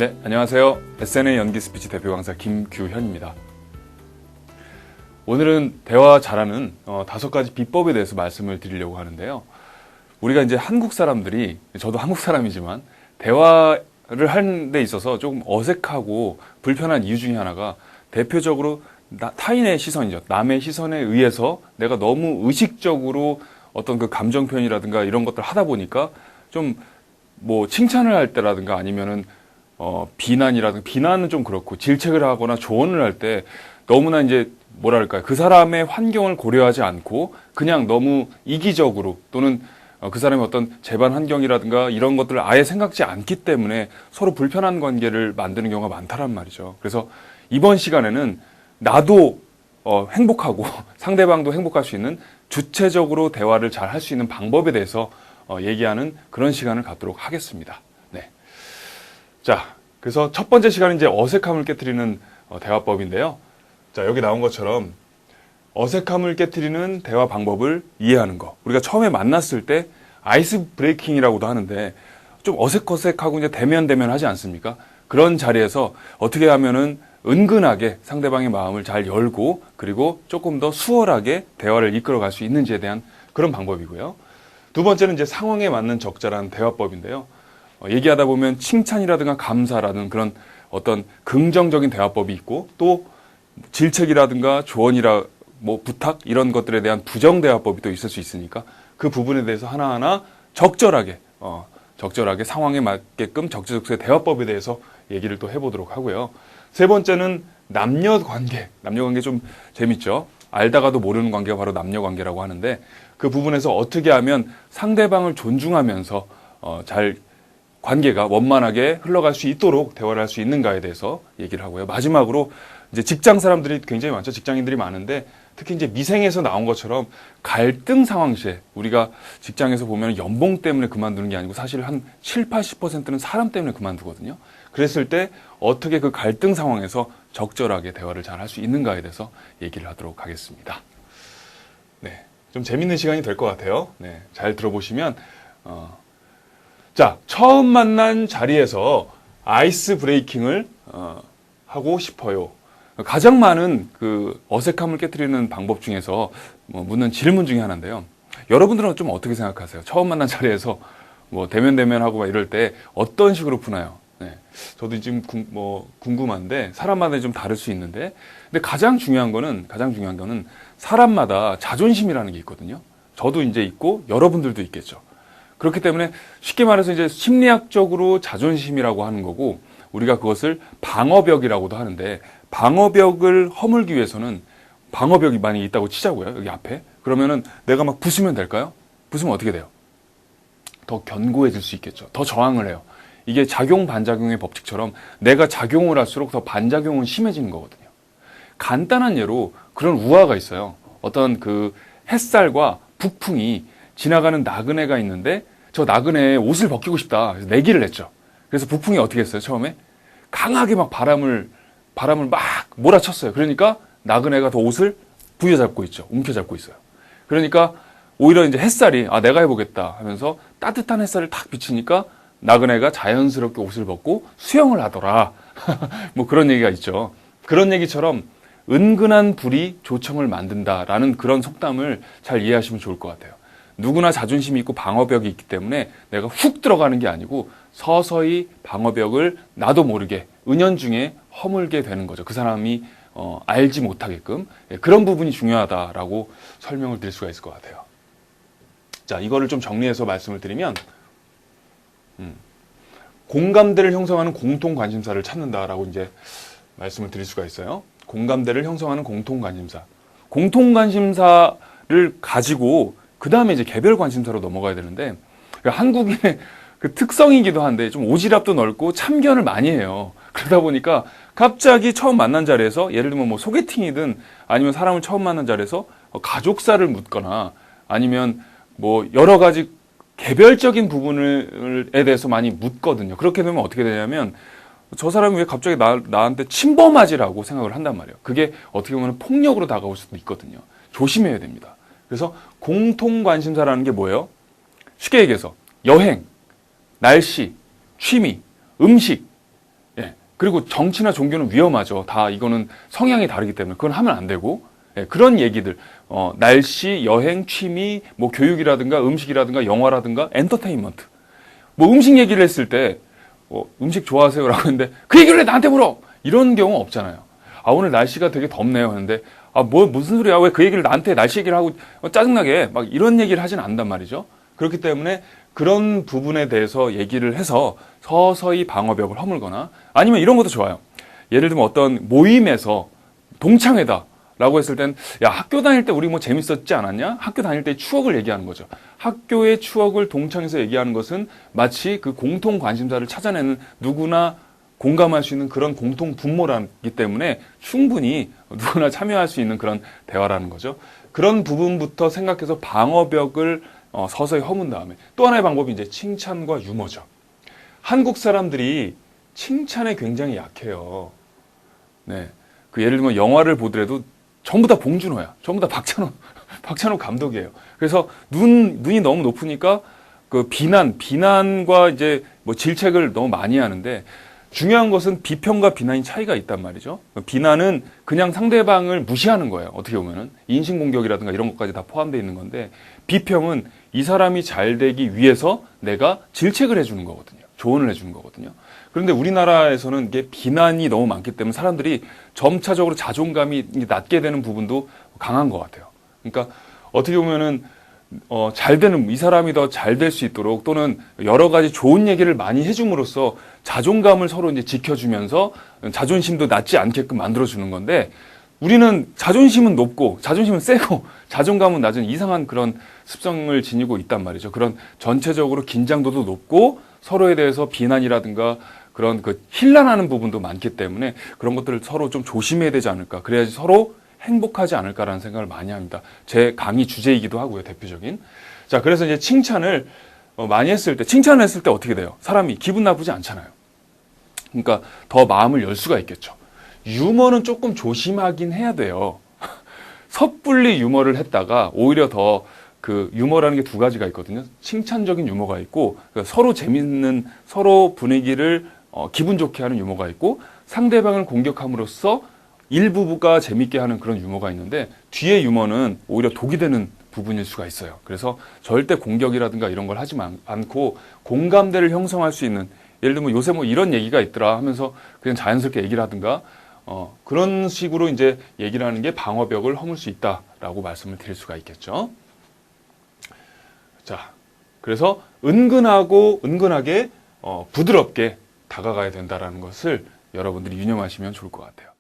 네, 안녕하세요. SNA 연기 스피치 대표 강사 김규현입니다. 오늘은 대화 잘하는 5가지 비법에 대해서 말씀을 드리려고 하는데요. 우리가 이제 한국 사람들이, 저도 한국 사람이지만 대화를 하는 데 있어서 조금 어색하고 불편한 이유 중에 하나가 대표적으로 타인의 시선이죠. 남의 시선에 의해서 내가 너무 의식적으로 어떤 그 감정 표현이라든가 이런 것들 하다 보니까 좀 뭐 칭찬을 할 때라든가 아니면은 비난은 좀 그렇고 질책을 하거나 조언을 할 때 너무나 이제 뭐랄까요, 그 사람의 환경을 고려하지 않고 그냥 너무 이기적으로 또는 그 사람의 어떤 재반 환경이라든가 이런 것들을 아예 생각지 않기 때문에 서로 불편한 관계를 만드는 경우가 많다란 말이죠. 그래서 이번 시간에는 나도 행복하고 상대방도 행복할 수 있는 주체적으로 대화를 잘 할 수 있는 방법에 대해서 얘기하는 그런 시간을 갖도록 하겠습니다. 네. 자, 그래서 첫 번째 시간은 이제 어색함을 깨트리는 대화법인데요. 자, 여기 나온 것처럼 어색함을 깨트리는 대화 방법을 이해하는 거. 우리가 처음에 만났을 때 아이스 브레이킹이라고도 하는데 좀 어색어색하고 이제 대면 하지 않습니까? 그런 자리에서 어떻게 하면은 은근하게 상대방의 마음을 잘 열고 그리고 조금 더 수월하게 대화를 이끌어갈 수 있는지에 대한 그런 방법이고요. 두 번째는 이제 상황에 맞는 적절한 대화법인데요. 얘기하다 보면 칭찬이라든가 감사라는 그런 어떤 긍정적인 대화법이 있고 또 질책이라든가 조언이라 뭐 부탁 이런 것들에 대한 부정 대화법이 또 있을 수 있으니까 그 부분에 대해서 하나하나 적절하게 상황에 맞게끔 적재적소의 대화법에 대해서 얘기를 또 해보도록 하고요. 세 번째는 남녀 관계 좀 재밌죠. 알다가도 모르는 관계가 바로 남녀 관계라고 하는데 그 부분에서 어떻게 하면 상대방을 존중하면서 잘 관계가 원만하게 흘러갈 수 있도록 대화를 할 수 있는가에 대해서 얘기를 하고요. 마지막으로 이제 직장 사람들이 굉장히 많죠. 직장인들이 많은데 특히 이제 미생에서 나온 것처럼 갈등 상황 시에 우리가 직장에서 보면 연봉 때문에 그만두는 게 아니고 사실 한 7, 80%는 사람 때문에 그만두거든요. 그랬을 때 어떻게 그 갈등 상황에서 적절하게 대화를 잘 할 수 있는가에 대해서 얘기를 하도록 하겠습니다. 네, 좀 재밌는 시간이 될 것 같아요. 네, 잘 들어보시면 자, 처음 만난 자리에서 아이스 브레이킹을 하고 싶어요. 가장 많은 그 어색함을 깨트리는 방법 중에서 묻는 질문 중에 하나인데요. 여러분들은 좀 어떻게 생각하세요? 처음 만난 자리에서 뭐 대면하고 막 이럴 때 어떤 식으로 푸나요? 네, 저도 지금 궁금한데 사람마다 좀 다를 수 있는데 근데 가장 중요한 거는 사람마다 자존심이라는 게 있거든요. 저도 이제 있고 여러분들도 있겠죠. 그렇기 때문에 쉽게 말해서 이제 심리학적으로 자존심이라고 하는 거고 우리가 그것을 방어벽이라고도 하는데 방어벽을 허물기 위해서는 방어벽이 만약에 있다고 치자고요. 여기 앞에. 그러면은 내가 막 부수면 될까요? 부수면 어떻게 돼요? 더 견고해질 수 있겠죠. 더 저항을 해요. 이게 작용 반작용의 법칙처럼 내가 작용을 할수록 더 반작용은 심해지는 거거든요. 간단한 예로 그런 우화가 있어요. 어떤 그 햇살과 북풍이 지나가는 나그네가 있는데 저 나그네의 옷을 벗기고 싶다. 그래서 내기를 했죠. 그래서 북풍이 어떻게 했어요? 처음에 강하게 막 바람을 막 몰아쳤어요. 그러니까 나그네가 더 옷을 부여잡고 있죠. 움켜잡고 있어요. 그러니까 오히려 이제 햇살이 내가 해보겠다 하면서 따뜻한 햇살을 탁 비치니까 나그네가 자연스럽게 옷을 벗고 수영을 하더라. 뭐 그런 얘기가 있죠. 그런 얘기처럼 은근한 불이 조청을 만든다라는 그런 속담을 잘 이해하시면 좋을 것 같아요. 누구나 자존심이 있고 방어벽이 있기 때문에 내가 훅 들어가는 게 아니고 서서히 방어벽을 나도 모르게 은연중에 허물게 되는 거죠. 그 사람이 알지 못하게끔. 그런 부분이 중요하다라고 설명을 드릴 수가 있을 것 같아요. 자, 이거를 좀 정리해서 말씀을 드리면 공감대를 형성하는 공통 관심사를 찾는다라고 이제 말씀을 드릴 수가 있어요. 공감대를 형성하는 공통 관심사. 공통 관심사를 가지고 그 다음에 이제 개별 관심사로 넘어가야 되는데 한국인의 그 특성이기도 한데 좀 오지랖도 넓고 참견을 많이 해요. 그러다 보니까 갑자기 처음 만난 자리에서 예를 들면 뭐 소개팅이든 아니면 사람을 처음 만난 자리에서 가족사를 묻거나 아니면 뭐 여러 가지 개별적인 부분에 대해서 많이 묻거든요. 그렇게 되면 어떻게 되냐면 저 사람이 왜 갑자기 나한테 침범하지라고 생각을 한단 말이에요. 그게 어떻게 보면 폭력으로 다가올 수도 있거든요. 조심해야 됩니다. 그래서 공통 관심사라는 게 뭐예요? 쉽게 얘기해서 여행, 날씨, 취미, 음식, 그리고 정치나 종교는 위험하죠. 다 이거는 성향이 다르기 때문에 그건 하면 안 되고. 예, 그런 얘기들, 날씨, 여행, 취미, 뭐 교육이라든가 음식이라든가 영화라든가 엔터테인먼트. 뭐 음식 얘기를 했을 때, 음식 좋아하세요? 라고 했는데 그 얘기를 왜 나한테 물어? 이런 경우 없잖아요. 아, 오늘 날씨가 되게 덥네요. 하는데, 아, 무슨 소리야? 왜 그 얘기를 나한테 날씨 얘기를 하고 짜증나게 막 이런 얘기를 하진 않는단 말이죠. 그렇기 때문에 그런 부분에 대해서 얘기를 해서 서서히 방어벽을 허물거나 아니면 이런 것도 좋아요. 예를 들면 어떤 모임에서 동창회다. 라고 했을 땐, 야, 학교 다닐 때 우리 뭐 재밌었지 않았냐? 학교 다닐 때 추억을 얘기하는 거죠. 학교의 추억을 동창에서 얘기하는 것은 마치 그 공통 관심사를 찾아내는 누구나 공감할 수 있는 그런 공통 분모라기 때문에 충분히 누구나 참여할 수 있는 그런 대화라는 거죠. 그런 부분부터 생각해서 방어벽을 서서히 허문 다음에 또 하나의 방법이 이제 칭찬과 유머죠. 한국 사람들이 칭찬에 굉장히 약해요. 네. 그 예를 들면 영화를 보더라도 전부 다 봉준호야. 전부 다 박찬호 감독이에요. 그래서 눈이 너무 높으니까 그 비난과 이제 뭐 질책을 너무 많이 하는데 중요한 것은 비평과 비난이 차이가 있단 말이죠. 비난은 그냥 상대방을 무시하는 거예요. 어떻게 보면은 인신공격이라든가 이런 것까지 다 포함되어 있는 건데 비평은 이 사람이 잘 되기 위해서 내가 질책을 해주는 거거든요. 조언을 해주는 거거든요. 그런데 우리나라에서는 이게 비난이 너무 많기 때문에 사람들이 점차적으로 자존감이 낮게 되는 부분도 강한 것 같아요. 그러니까 어떻게 보면은 잘 되는 이 사람이 더 잘 될 수 있도록 또는 여러 가지 좋은 얘기를 많이 해줌으로써 자존감을 서로 이제 지켜주면서 자존심도 낮지 않게끔 만들어주는 건데 우리는 자존심은 높고 자존심은 세고 자존감은 낮은 이상한 그런 습성을 지니고 있단 말이죠. 그런 전체적으로 긴장도도 높고 서로에 대해서 비난이라든가 그런 그 힐난하는 부분도 많기 때문에 그런 것들을 서로 좀 조심해야 되지 않을까. 그래야지 서로 행복하지 않을까라는 생각을 많이 합니다. 제 강의 주제이기도 하고요, 대표적인. 자, 그래서 이제 칭찬을 많이 했을 때, 칭찬을 했을 때 어떻게 돼요? 사람이 기분 나쁘지 않잖아요. 그러니까 더 마음을 열 수가 있겠죠. 유머는 조금 조심하긴 해야 돼요. 섣불리 유머를 했다가 오히려 더 그 유머라는 게 두 가지가 있거든요. 칭찬적인 유머가 있고 그러니까 서로 재밌는 서로 분위기를 기분 좋게 하는 유머가 있고 상대방을 공격함으로써 일부가 재밌게 하는 그런 유머가 있는데 뒤에 유머는 오히려 독이 되는 부분일 수가 있어요. 그래서 절대 공격이라든가 이런 걸 하지 않고 공감대를 형성할 수 있는 예를 들면 요새 뭐 이런 얘기가 있더라 하면서 그냥 자연스럽게 얘기를 하든가 그런 식으로 이제 얘기를 하는 게 방어벽을 허물 수 있다라고 말씀을 드릴 수가 있겠죠. 자, 그래서 은근하게 부드럽게 다가가야 된다라는 것을 여러분들이 유념하시면 좋을 것 같아요.